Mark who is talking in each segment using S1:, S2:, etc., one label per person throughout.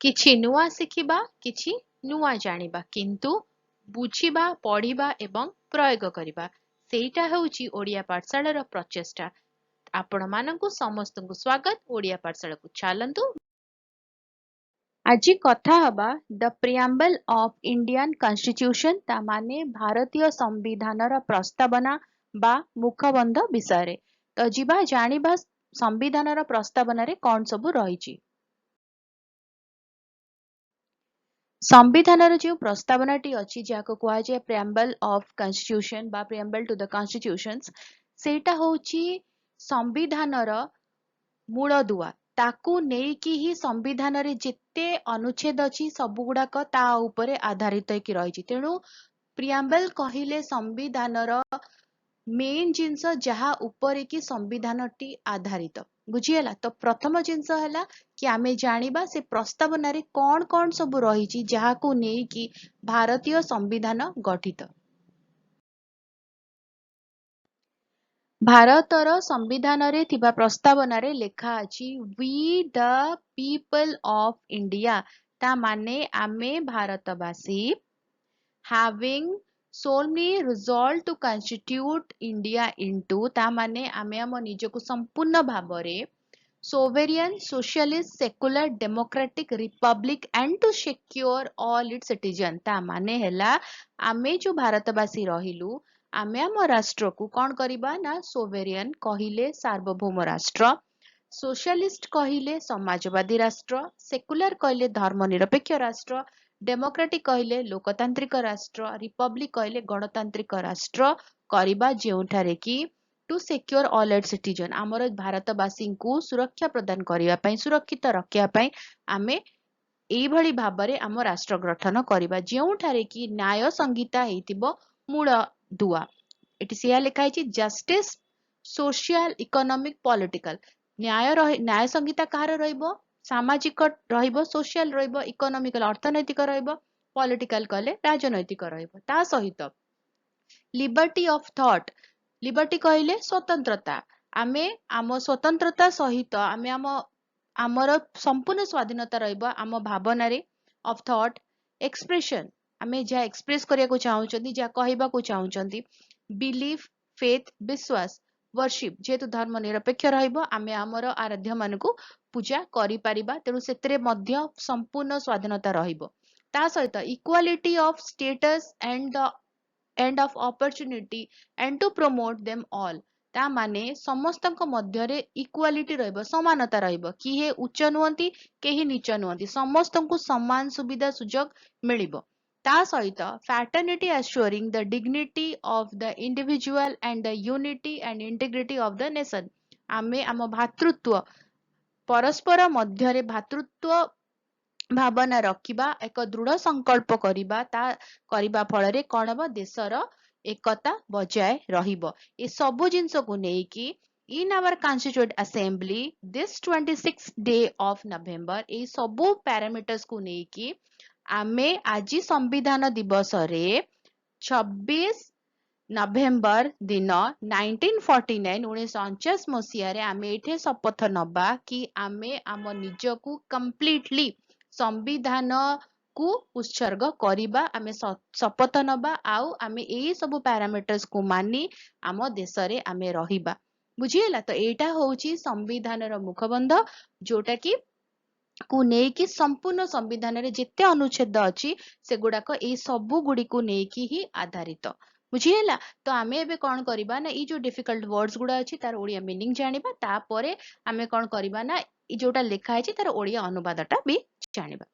S1: किछि नुआ शिखिबा किछि नुआ जानिबा किंतु बुझिबा पढ़िबा एवं प्रयोग करिबा सेटा हेउची ओडिया पाठशालार प्रचेष्टा। आपण मानंकु समस्तंकु स्वागत ओडिया पाठशाला को चालंतु। आज कथा हबा the preamble of Indian constitution ता माने भारतीय संविधानर प्रस्तावना बा मुखबंध विषय। तो जिबा जानिबा संविधानर प्रस्तावना रे कोन सब रहिची। संविधानर जो प्रस्तावनाटी अछि जाको कुहा जाय प्रिएम्बल ऑफ कॉन्स्टिट्यूशन बा प्रिएम्बल टू द कॉन्स्टिट्यूशंस सेटा होची संविधानर मूल दुआ ताकू नेकी ही संविधान रे जेते अनुच्छेद अछि सब गुडाक ता उपरे आधारित होकी रहिछि। तेणु प्रिएम्बल कहिले संविधानर मेन जिंस जहा ऊपर की संविधान टी आधारित बुझीला। तो प्रथम जिंस हला कि आमे जानिबा से प्रस्तावना रे कोन कोन सब रहिछि जहाको नेकी भारतीय संविधान गठित। भारतर संविधान रे थिबा प्रस्तावना रे लेखा अछि we the people of India ता माने आमे भारतवासी having solemnly resolved to constitute India into ता माने आमे आम निजको संपूर्ण भाबरे sovereign socialist secular democratic republic and to secure all its citizens ता माने हैला आमे जो भारतवासी रहिलु आमे आम राष्ट्र को कौन करिबा ना सोवेरियन कहिले सार्वभौम राष्ट्र, सोशलिस्ट कहिले समाजवादी राष्ट्र, सेकुलर कहिले धर्मनिरपेक्ष राष्ट्र, डेमोक्रेटिक कहिले लोकतांत्रिक राष्ट्र, रिपब्लिक कहिले गणतांत्रिक राष्ट्र करिबा जेउठारे कि to secure all its citizen आमर भारतवासी को सुरक्षा प्रदान करिबा पई सुरक्षित रखिया पई आमे एई भली भाबरे आम राष्ट्र गठन करिबा जेउठारे कि न्याय संहिता हेतिबो मूल दुआ। एटी सिया लिखा है जस्टिस सोशल इकोनॉमिक पॉलिटिकल न्याय संहिता कहार रहिबो सामाजिक रहिबो सोशल रहिबो इकोनॉमिकल अर्थनैतिक रहिबो पॉलिटिकल कले राजनैतिक रहिबो ता सहित लिबर्टी ऑफ थॉट लिबर्टी कहले स्वतंत्रता आमे आम स्वतंत्रता सहित आमे आमर संपूर्ण स्वाधीनता रहिबो आम भावना रे ऑफ थॉट एक्सप्रेशन आमे जा एक्सप्रेस करिया को चाहउचंदी जा कहबा को चाहउचंदी बिलीफ फेथ विश्वास वर्शिप जेतु धर्म निरपेक्ष रहिबो आमे आमर आराध्य मानकु पूजा करि परिबा तेणु सेतरे मध्य संपूर्ण स्वाधीनता रहिबो ता सहित equality of status and the and of opportunity and to promote them all ता माने समस्तक मध्यरे इक्वालिटी रहिबो समानता रहिबो कि हे उच्च नुहंती केही नीच नुहंती समस्तंकु समान सुविधा सुजोग मिलिबो ता सहित fraternity assuring the dignity of the individual and the unity and integrity of the nation आमे आम भातृत्व परस्पर मध्यरे भातृत्व भावना रखिबा एक दृढ़ संकल्प करिबा फଳରେ कौन हबो देशर एकता बजाय रहिबो ए सब जिंस को नेकी in our constituent assembly this 26 day of November ए सब पैरामीटर्स को नेकी आमे आज संविधान दिवस रे 26 नवेम्बर दिन 1949 मसीह रे आमे एठे शपथ नबा कि आमे आम निजकू कंप्लीटली संविधान को उत्सर्ग करिबा आमे शपथ नबा आउ आमे एई सब पैरामीटर्स को मानी आम देश रे आमे रहिबा बुझिएला। तो एटा होउची संविधान रो मुखबंध जोटा कि को नेकी संपूर्ण संविधान रे जेते अनुच्छेद अछि सेगुडाक एई सब गुडी को नेकी ही आधारित बुझिएला। तो आमे एबे कोन करिबा ना ई जो डिफिकल्ट वर्ड्स गुडा अछि तार ओडिया मीनिंग जानिबा तापरे आमे कोन करिबा ना ई जोटा लेखा अछि तार ओडिया अनुवादटा भी जानिबा।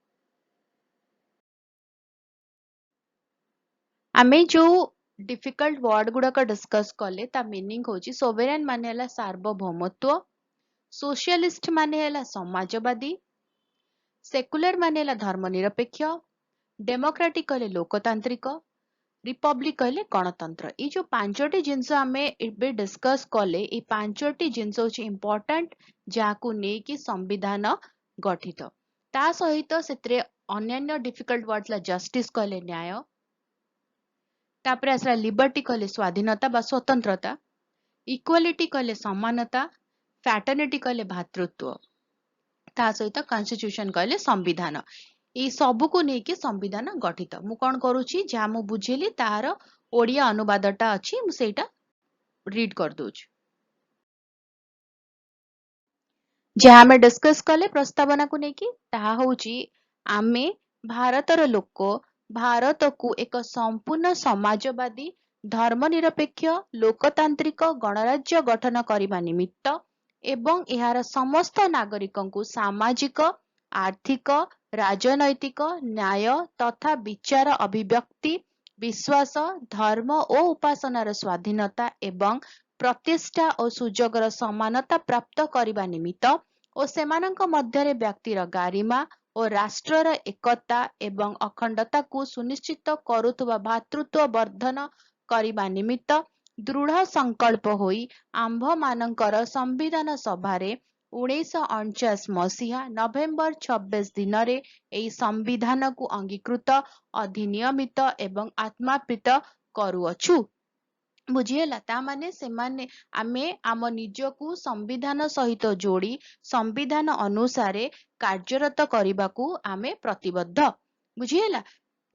S1: आमे जो डिफिकल्ट वर्ड गुडाक डिस्कस कले ता मीनिंग होची सोवेरेन माने हला सार्वभौमत्व, सोशलिस्ट माने हला समाजवादी, सेकुलर माने हला धर्मनिरपेक्ष, डेमोक्रेटिक कहले लोकतांत्रिक, रिपब्लिक कहले गणतंत्र। ये जो पांचटी जिनस आमे एबे डिस्कस कले ए पांचटी जिनस होची इंपोर्टेंट जाको ने कि संविधान गठित ता सहित सेत्रे अन्य डिफिकल्ट वर्ड्स ला जस्टिस कहले न्याय तापरे आसला लिबर्टी कहले स्वाधीनता बा ता सहित कॉन्स्टिट्यूशन कहले संविधान ये सबू को लेकिन संविधान गठित मु कौन करुच्ची जहाँ मु बुझेली तार ओडिया अनुवादटा अच्छी मु सेटा रीड कर दूची जहाँ आम डिस्कस कले प्रस्तावना को लेकिन ताहा होची आमे भारतर लोक भारत को एक संपूर्ण समाजवादी धर्मनिरपेक्ष लोकतांत्रिक गणराज्य गठन करने निमित्त एवं एहार समस्त नागरिकंकु सामाजिक आर्थिक राजनैतिक न्याय तथा विचार अभिव्यक्ति विश्वास धर्म और उपासनार स्वाधीनता एवं प्रतिष्ठा और सुजोगर समानता प्राप्त करने निमित्त और सेमानंक मध्यरे व्यक्तिर गारिमा और राष्ट्रर एकता एवं अखंडता को सुनिश्चित करुथुवा भातृत्व वर्धन करने निमित्त दृढ़ संकल्प होई आंभ मानकर संविधान सभारे 1949 मसीहा नवेम्बर 26 दिन रे एई संविधान को अंगीकृत अधिनियमित एवं आत्मापित करुअछु बुझीला ता माने से माने आमे आम निजकू संविधान सहित जोड़ी संविधान अनुसारे कार्यरत करने को आमे प्रतिबद्ध बुझीला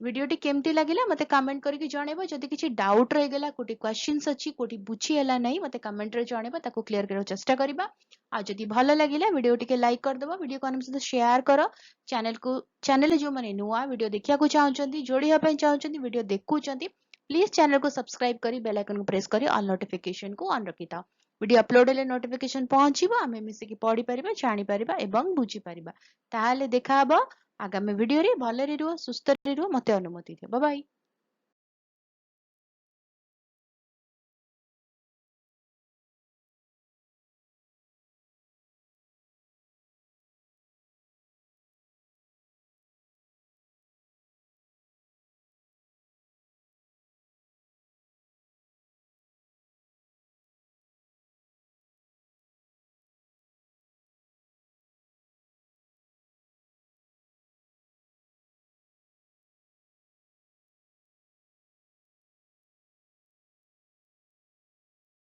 S1: वीडियोटी केमती लगिला मते कमेंट करके जणेबो जदि किछि डाउट रहि गेला कोटी क्वेश्चंस अछि कोटी बुझी हैला नै मते कमेंट रे जणेबो ताको क्लियर करबा चेष्टा करबा आ जदि भलो लागिला वीडियोटी के लाइक कर देबो वीडियो को हम सहित शेयर करो चैनल जो माने नुवा वीडियो देखिया को चाहउचंती जोड़ी हपै चाहउचंती वीडियो देखुचंती प्लीज चैनल को सब्सक्राइब करी बेल आइकन को प्रेस करी ऑल नोटिफिकेशन को ऑन रखिता वीडियो अपलोड हेले नोटिफिकेशन पहुंचीबो आमे मिसे की पढी परिबा जानि परिबा एवं बुझी परिबा ताहाले देखा हबो आगामी वीडियो रे भलरे रुह सुस्थ रे रुह मते अनुमति दियो बाय बाय।